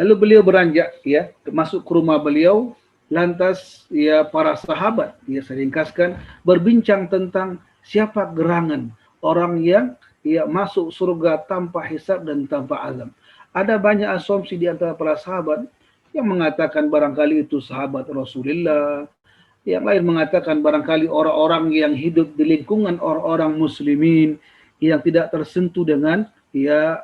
Lalu beliau beranjak masuk ke rumah beliau, lantas para sahabat, saya ringkaskan, berbincang tentang siapa gerangan orang yang masuk surga tanpa hisab dan tanpa azab. Ada banyak asumsi di antara para sahabat yang mengatakan barangkali itu sahabat Rasulullah, yang lain mengatakan barangkali orang-orang yang hidup di lingkungan orang-orang muslimin yang tidak tersentuh dengan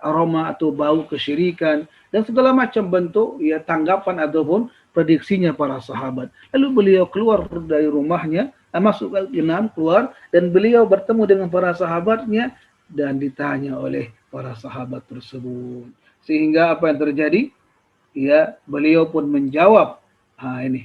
aroma atau bau kesyirikan dan segala macam bentuk tanggapan ataupun prediksinya para sahabat. Lalu beliau keluar dari rumahnya, masuk ke dalam, keluar, dan beliau bertemu dengan para sahabatnya dan ditanya oleh para sahabat tersebut. Sehingga apa yang terjadi? Beliau pun menjawab. Ini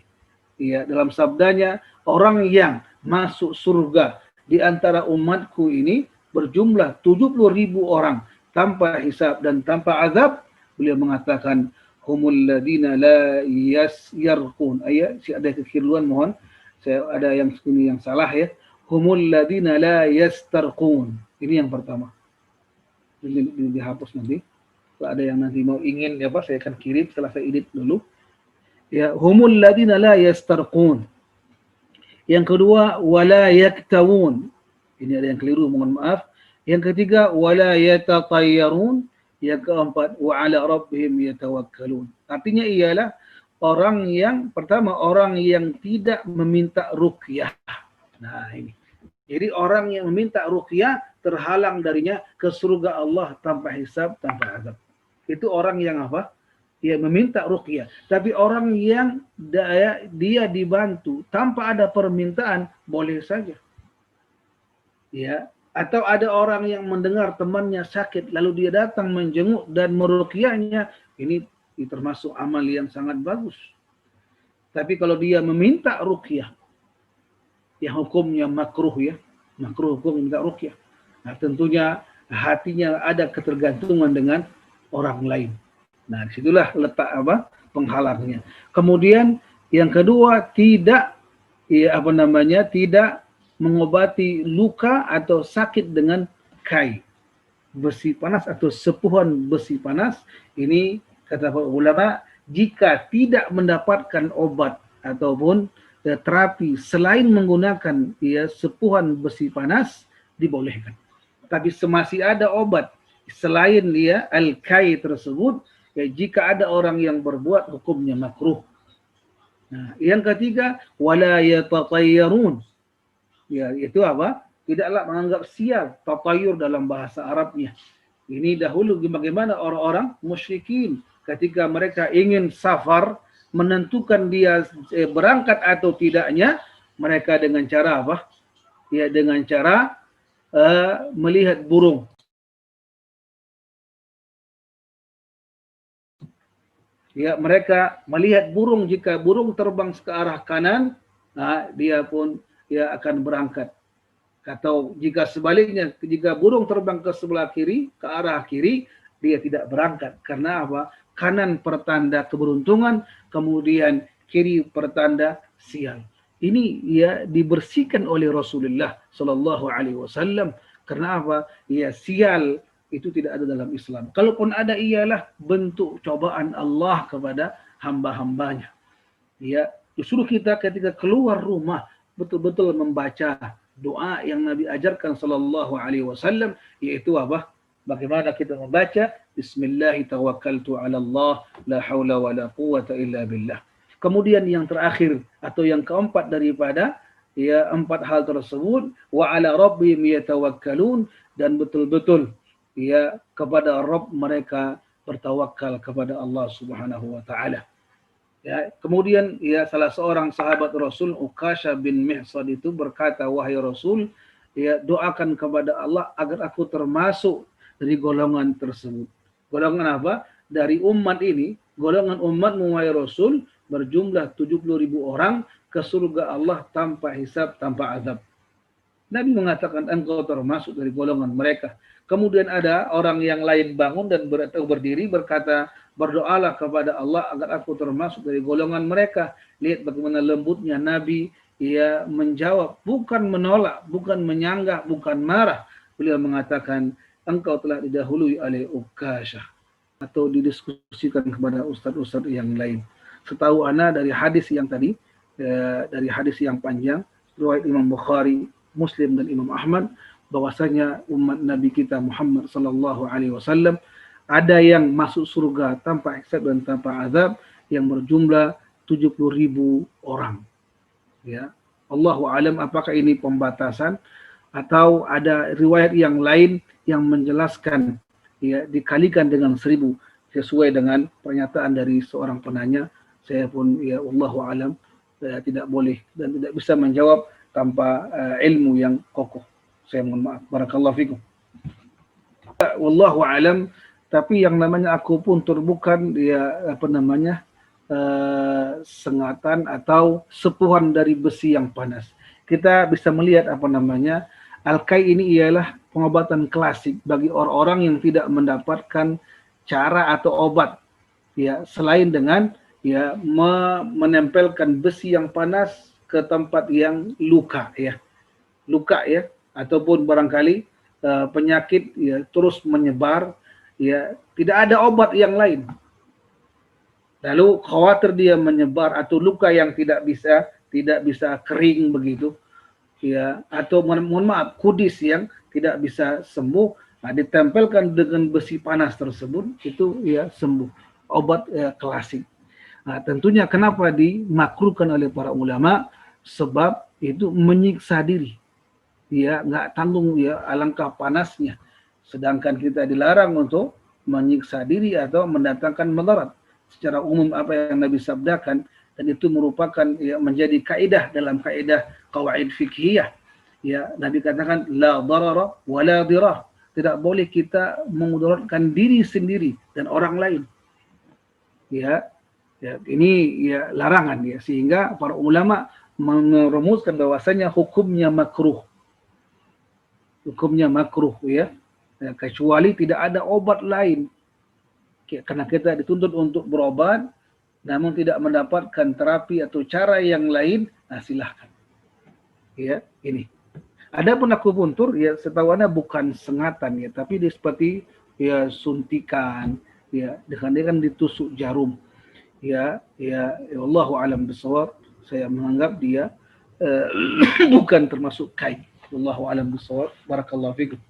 dalam sabdanya, orang yang masuk surga di antara umatku ini berjumlah 70.000 orang tanpa hisab dan tanpa azab. Beliau mengatakan, humul ladina la yarqun. Ada kekeliruan, mohon. Saya ada yang ini yang salah ya. Humul ladina la yastarqun. Ini yang pertama. Ini dihapus nanti. Kalau ada yang nanti mau ingin saya akan kirim setelah saya edit dulu. Humul ladina la yastarqun. Yang kedua, wala yaktawun. Ini ada yang keliru, mohon maaf. Yang ketiga, wala yatatayyarun. Yang keempat, wa ala rabbihim yatawakkalun. Artinya ialah orang yang pertama, orang yang tidak meminta ruqyah. Nah, ini. Jadi orang yang meminta ruqyah terhalang darinya ke surga Allah tanpa hisab, tanpa azab. Itu orang yang apa? Meminta ruqyah. Tapi orang yang dia dibantu tanpa ada permintaan, boleh saja. Atau ada orang yang mendengar temannya sakit, lalu dia datang menjenguk dan meruqyahnya, ini termasuk amal yang sangat bagus. Tapi kalau dia meminta ruqyah, yang hukumnya makruh makruh hukum meminta ruqyah. Nah, tentunya hatinya ada ketergantungan dengan orang lain. Nah, disitulah letak penghalangnya. Kemudian yang kedua, tidak tidak mengobati luka atau sakit dengan kai, besi panas atau sepuhan besi panas. Ini kata ulama, jika tidak mendapatkan obat ataupun terapi selain menggunakan sepuhan besi panas, dibolehkan. Tapi semasih ada obat selain al-kai tersebut, jika ada orang yang berbuat, hukumnya makruh. Nah, yang ketiga, wala yatatayyarun. Itu apa? Tidaklah menganggap sial, tatayur dalam bahasa Arabnya. Ini dahulu bagaimana orang-orang musyrikin ketika mereka ingin safar, menentukan dia berangkat atau tidaknya, mereka dengan cara apa? Dengan cara melihat burung. Mereka melihat burung, jika burung terbang ke arah kanan, dia pun akan berangkat. Atau jika sebaliknya, jika burung terbang ke sebelah kiri, ke arah kiri, dia tidak berangkat. Karena apa? Kanan pertanda keberuntungan, kemudian kiri pertanda sial. Ini dibersihkan oleh Rasulullah Shallallahu Alaihi Wasallam. Karena apa? Sial itu tidak ada dalam Islam. Kalaupun ada, ialah bentuk cobaan Allah kepada hamba-hambanya. Justru kita ketika keluar rumah betul-betul membaca doa yang Nabi ajarkan Sallallahu Alaihi Wasallam, yaitu apa? Bagaimana kita membaca Bismillahirrahmanirrahim, la haula wa la quwata illa billah. Kemudian yang terakhir atau yang keempat daripada empat hal tersebut, wa ala rabbihim yatawakkalun, dan betul-betul kepada Rabb mereka bertawakal kepada Allah Subhanahu wa taala. Kemudian salah seorang sahabat Rasul, Uqasha bin Mihsan itu berkata, wahai Rasul, doakan kepada Allah agar aku termasuk dari golongan tersebut. Golongan apa? Dari umat ini, golongan umatmu wahai Rasul berjumlah 70.000 orang ke surga Allah tanpa hisab, tanpa azab. Nabi mengatakan engkau termasuk dari golongan mereka. Kemudian ada orang yang lain bangun dan berdiri berkata, berdoalah kepada Allah agar aku termasuk dari golongan mereka. Lihat bagaimana lembutnya Nabi, menjawab, bukan menolak, bukan menyanggah, bukan marah. Beliau mengatakan, engkau telah didahului oleh Uqashah. atau didiskusikan kepada ustadz-ustadz yang lain. Setahu ana dari hadis yang tadi, dari hadis yang panjang, riwayat Imam Bukhari, Muslim dan Imam Ahmad, bahwasanya umat Nabi kita Muhammad sallallahu alaihi wasallam ada yang masuk surga tanpa hisab dan tanpa azab yang berjumlah 70.000 orang. Ya, Allahu alam apakah ini pembatasan atau ada riwayat yang lain yang menjelaskan ya dikalikan dengan 1.000 sesuai dengan pernyataan dari seorang penanya. Saya pun ya Allahu alam tidak boleh dan tidak bisa menjawab tanpa ilmu yang kokoh. Saya mohon maaf. Barakallahu fikum. Wallahu alam, tapi yang namanya akupuntur bukan ya apa namanya sengatan atau sepuhan dari besi yang panas. Kita bisa melihat apa namanya Al-Kai ini ialah pengobatan klasik bagi orang-orang yang tidak mendapatkan cara atau obat ya selain dengan ya menempelkan besi yang panas ke tempat yang luka ya ataupun barangkali penyakit ya terus menyebar ya tidak ada obat yang lain. Lalu khawatir dia menyebar atau luka yang tidak bisa kering begitu ya, atau mohon maaf kudis yang tidak bisa sembuh, nah, ditempelkan dengan besi panas tersebut itu ya sembuh, obat klasik. Nah, tentunya kenapa dimakruhkan oleh para ulama, sebab itu menyiksa diri, ya nggak tanggung ya alangkah panasnya, sedangkan kita dilarang untuk menyiksa diri atau mendatangkan mudarat. Secara umum apa yang Nabi sabdakan, dan itu merupakan ya, menjadi kaidah dalam kaidah qawaid fiqhiyah. Ya, Nabi katakan la darara wa la dirar. Tidak boleh kita memudaratkan diri sendiri dan orang lain. Ya, ini ya larangan ya, sehingga para ulama merumuskan bahwasanya hukumnya makruh. Hukumnya makruh ya, kecuali tidak ada obat lain. Karena kita dituntut untuk berobat namun tidak mendapatkan terapi atau cara yang lain, nah silahkan. Ya, ini. Adapun akupuntur ya setahu Anda bukan sengatan ya, tapi dia seperti ya suntikan ya dengan ditusuk jarum. Ya Allahu alam bisawab. Saya menganggap dia bukan termasuk kai. Allahu alam bisawab. Barakallahu fikum.